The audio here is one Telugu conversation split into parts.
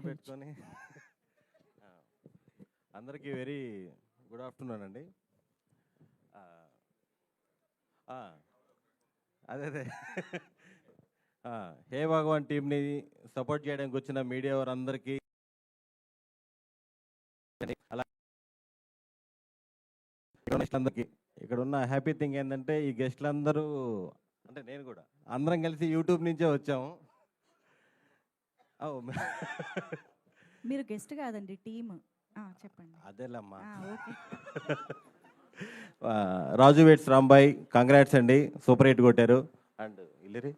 పెట్టుకొని అందరికీ వెరీ గుడ్ ఆఫ్టర్నూన్ అండి. అదే అదే హే భగవాన్ టీంని సపోర్ట్ చేయడానికి వచ్చిన మీడియా వారందరికీ, అలా అందరికీ ఇక్కడ ఉన్న హ్యాపీ థింగ్ ఏంటంటే ఈ గెస్ట్లందరూ అంటే నేను కూడా అందరం కలిసి యూట్యూబ్ నుంచే వచ్చాము. మీరు గెస్ట్ కాదండి, టీమ్. చెప్పండి. అదేలమ్మా. Okay. Raju weds Rambai, congrats అండి, సూపర్ హిట్ కొట్టారు. అండ్ ఇల్లిరి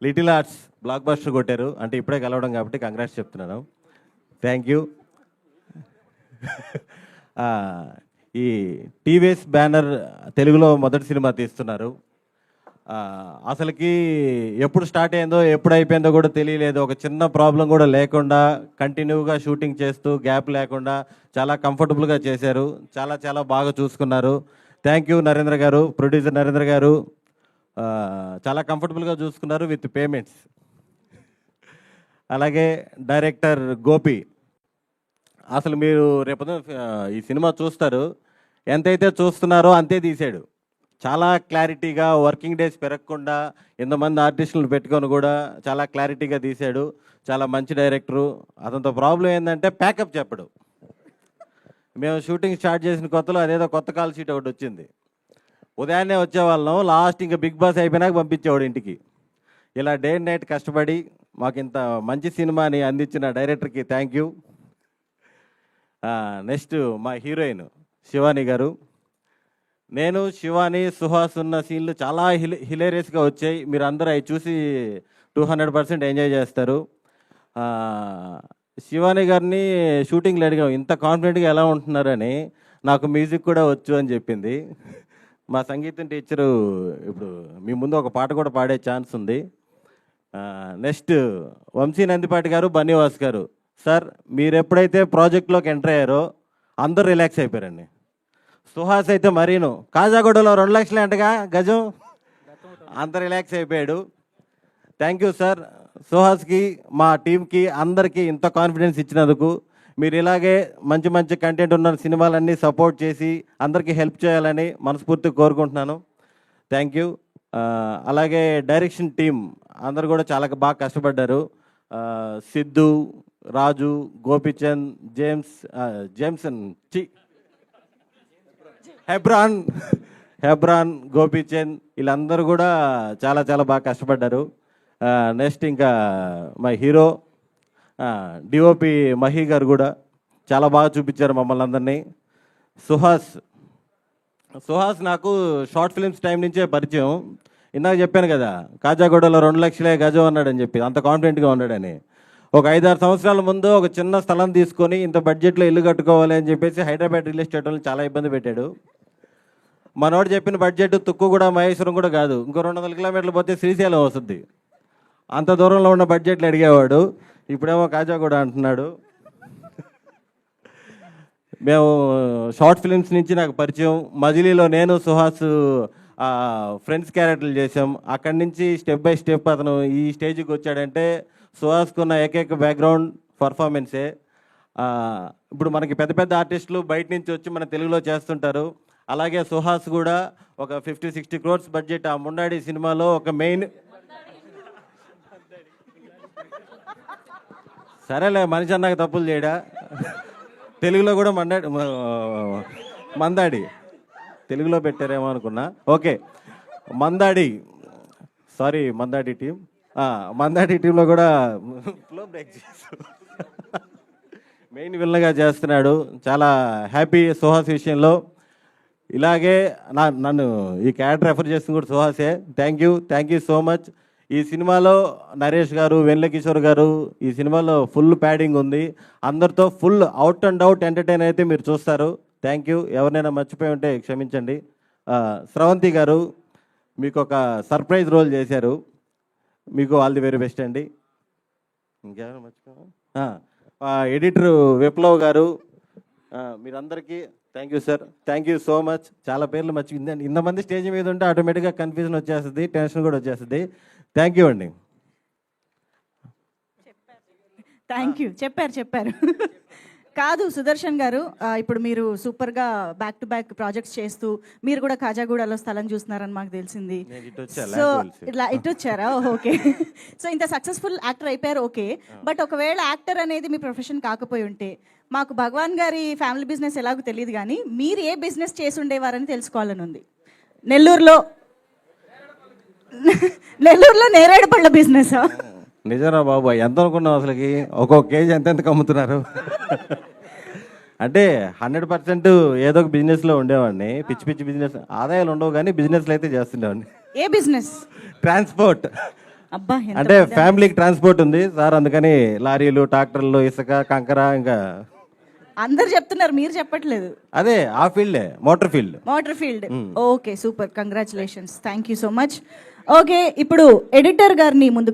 లిటిల్ ఆర్ట్స్ బ్లాక్ బస్టర్ కొట్టారు. అంటే ఇప్పుడే కలవడం కాబట్టి కంగ్రాట్స్ చెప్తున్నాను. Thank you. ఈ టీవీఎస్ బ్యానర్ తెలుగులో మొదటి సినిమా తీస్తున్నారు. అసలుకి ఎప్పుడు స్టార్ట్ అయిందో ఎప్పుడు అయిపోయిందో కూడా తెలియలేదు. ఒక చిన్న ప్రాబ్లం కూడా లేకుండా కంటిన్యూగా షూటింగ్ చేస్తూ గ్యాప్ లేకుండా చాలా కంఫర్టబుల్గా చేశారు. చాలా చాలా బాగా చూసుకున్నారు. థ్యాంక్ యూ నరేంద్ర గారు, ప్రొడ్యూసర్ నరేంద్ర గారు. చాలా కంఫర్టబుల్గా చూసుకున్నారు విత్ పేమెంట్స్. అలాగే డైరెక్టర్ గోపి, అసలు మీరు రేపు ఈ సినిమా చూస్తారు, ఎంతైతే చూస్తున్నారో అంతే తీసాడు. చాలా క్లారిటీగా, వర్కింగ్ డేస్ పెరగకుండా ఎంతమంది ఆర్టిస్టులను పెట్టుకొని కూడా చాలా క్లారిటీగా తీశాడు. చాలా మంచి డైరెక్టరు. అతనితో ప్రాబ్లం ఏంటంటే ప్యాకప్ చెప్పడు. మేము షూటింగ్ స్టార్ట్ చేసిన కొత్తలో అదేదో కొత్త కాల్ షీట్ ఒకటి వచ్చింది. ఉదయాన్నే వచ్చేవాళ్ళం, లాస్ట్ ఇంకా బిగ్ బాస్ అయిపోయినాక పంపించేవాడు ఇంటికి. ఇలా డే అండ్ నైట్ కష్టపడి మాకు ఇంత మంచి సినిమాని అందించిన డైరెక్టర్కి థ్యాంక్ యూ. నెక్స్ట్ మా హీరోయిన్ శివాని గారు. నేను శివాని సుహాస్ ఉన్న సీన్లు చాలా హిలేరియస్గా వచ్చాయి. మీరు అందరూ అవి చూసి 200% ఎంజాయ్ చేస్తారు. శివాని గారిని షూటింగ్లో అడిగాం, ఇంత కాన్ఫిడెంట్గా ఎలా ఉంటున్నారని. నాకు మ్యూజిక్ కూడా వచ్చు అని చెప్పింది. మా సంగీతం టీచరు ఇప్పుడు మీ ముందు ఒక పాట కూడా పాడే ఛాన్స్ ఉంది. నెక్స్ట్ వంశీ నందిపాటి గారు, బన్నీవాస్ గారు. సార్, మీరు ఎప్పుడైతే ప్రాజెక్ట్లోకి ఎంటర్ అయ్యారో అందరూ రిలాక్స్ అయిపోయారండి. సుహాస్ అయితే మరీను, కాజాగూడలో 2 లక్షలు అంటగా గజం, అంత రిలాక్స్ అయిపోయాడు. Thank you sir. సుహాస్కి, మా టీంకి, అందరికీ ఇంత కాన్ఫిడెన్స్ ఇచ్చినందుకు. మీరు ఇలాగే మంచి మంచి కంటెంట్ ఉన్న సినిమాలన్నీ సపోర్ట్ చేసి అందరికీ హెల్ప్ చేయాలని మనస్ఫూర్తిగా కోరుకుంటున్నాను. Thank you. అలాగే డైరెక్షన్ టీం అందరు కూడా చాలా బాగా కష్టపడ్డారు. సిద్ధు, రాజు, గోపిచంద్, జేమ్సన్, హెబ్రాన్, గోపిచంద్, వీళ్ళందరూ కూడా చాలా చాలా బాగా కష్టపడ్డారు. నెక్స్ట్ ఇంకా మా హీరో డిఓపి మహి గారు కూడా చాలా బాగా చూపించారు మమ్మల్ని అందరినీ. సుహాస్ నాకు షార్ట్ ఫిల్మ్స్ టైం నుంచే పరిచయం. ఇందాక చెప్పాను కదా, కాజాగూడలో 2 లక్షలే గజం అన్నాడని చెప్పి, అంత కాన్ఫిడెంట్గా ఉన్నాడని. ఒక 5-6 సంవత్సరాల ముందు ఒక చిన్న స్థలం తీసుకొని ఇంత బడ్జెట్లో ఇల్లు కట్టుకోవాలి అని చెప్పేసి హైదరాబాద్ రియల్ ఎస్టేట్ వాళ్ళని చాలా ఇబ్బంది పెట్టాడు. మనోడు చెప్పిన బడ్జెట్ తుక్కు కూడా మహేశ్వరం కూడా కాదు, ఇంకో 200 కిలోమీటర్లు పోతే శ్రీశైలం వస్తుంది. అంత దూరంలో ఉన్న బడ్జెట్లు అడిగేవాడు. ఇప్పుడేమో కాజాగూడ అంటున్నాడు. మేము షార్ట్ ఫిల్మ్స్ నుంచి నాకు పరిచయం. మజిలీలో నేను సుహాస్ ఫ్రెండ్స్ క్యారెక్టర్లు చేసాం. అక్కడి నుంచి స్టెప్ బై స్టెప్ అతను ఈ స్టేజ్కి వచ్చాడంటే సుహాస్కున్న ఏకైక బ్యాక్గ్రౌండ్ పర్ఫార్మెన్సే. ఇప్పుడు మనకి పెద్ద పెద్ద ఆర్టిస్టులు బయట నుంచి వచ్చి మన తెలుగులో చేస్తుంటారు. అలాగే సుహాస్ కూడా ఒక 50-60 crores బడ్జెట్ ఆ ముండాడి సినిమాలో ఒక మెయిన్, సరేలే మనిషి అన్నాక తప్పులు చేయడా, తెలుగులో కూడా మందాడి తెలుగులో పెట్టారేమో అనుకున్నా. Okay, Mandadi, sorry Mandadi team. Mandadi టీంలో కూడా ఫ్లో బ్రేక్ చేస్తాడు, మెయిన్ విల్లన్గా చేస్తున్నాడు. చాలా హ్యాపీ సుహాస్ విషయంలో. ఇలాగే నన్ను ఈ క్యారెక్టర్ రెఫర్ చేస్తుంది కూడా సుహాసే. Thank you so much. ఈ సినిమాలో నరేష్ గారు, వెన్నెల కిషోర్ గారు, ఈ సినిమాలో ఫుల్ ప్యాడింగ్ ఉంది. అందరితో full out and out entertain అయితే మీరు చూస్తారు. Thank you. ఎవరినైనా మర్చిపోయి ఉంటే క్షమించండి. స్రవంతి గారు మీకు ఒక సర్ప్రైజ్ రోల్ చేశారు, మీకు ఆల్ ది వెరీ బెస్ట్ అండి. ఇంకెవరు మర్చిపో, ఎడిటర్ విప్లవ్ గారు, మీరందరికీ thank you sir. Thank you so much. చాలా పేర్లు మర్చిపోయింది. ఇంతమంది స్టేజ్ మీద ఉంటే ఆటోమేటిక్గా కన్ఫ్యూజన్ వచ్చేస్తుంది, టెన్షన్ కూడా వచ్చేస్తుంది. థ్యాంక్ యూ అండి. థ్యాంక్ యూ, చెప్పారు. కాదు సుదర్శన్ గారు, ఇప్పుడు మీరు సూపర్గా బ్యాక్ టు బ్యాక్ ప్రాజెక్ట్స్ చేస్తూ మీరు కూడా కాజాగూడలో స్థలం చూస్తున్నారని మాకు తెలిసింది. నేను ఇటు వచ్చా, సో ల్యాండ్ పోలిసి. ఇట్లా ఇటు వచ్చారా? ఓకే. సో ఇంత సక్సెస్ఫుల్ యాక్టర్ అయిపోయారు, ఓకే. బట్ ఒకవేళ యాక్టర్ అనేది మీ ప్రొఫెషన్ కాకపోయి ఉంటే, మాకు భగవాన్ గారి ఫ్యామిలీ బిజినెస్ ఎలాగో తెలియదు కానీ మీరు ఏ బిజినెస్ చేసి ఉండేవారని తెలుసుకోవాలని ఉంది. నెల్లూరులో నేరేడు పళ్ళ బిజినెస్. నిజరా బాబు, ఎంత అనుకున్నావు అసలుకి? ఒక్కొక్క కేజీ ఎంత అమ్ముతున్నారు? అంటే 100% ఏదో ఒక బిజినెస్లో ఉండేవాడిని. పిచ్చి బిజినెస్ ఆదాయాలు ఉండవు కానీ బిజినెస్లు అయితే చేస్తుండేవాడిని. ఏ బిజినెస్? ట్రాన్స్పోర్ట్. అబ్బా, అంటే ఫ్యామిలీకి ట్రాన్స్పోర్ట్ ఉంది సార్, అందుకని లారీలు, ట్రాక్టర్లు, ఇసుక, కంకర, ఇంకా అందరు చెప్తున్నారు, మీరు చెప్పట్లేదు. అదే ఆ ఫీల్డే, motor field. Okay, super, congratulations, thank you so much. Okay, ఇప్పుడు ఎడిటర్ గారిని ముందు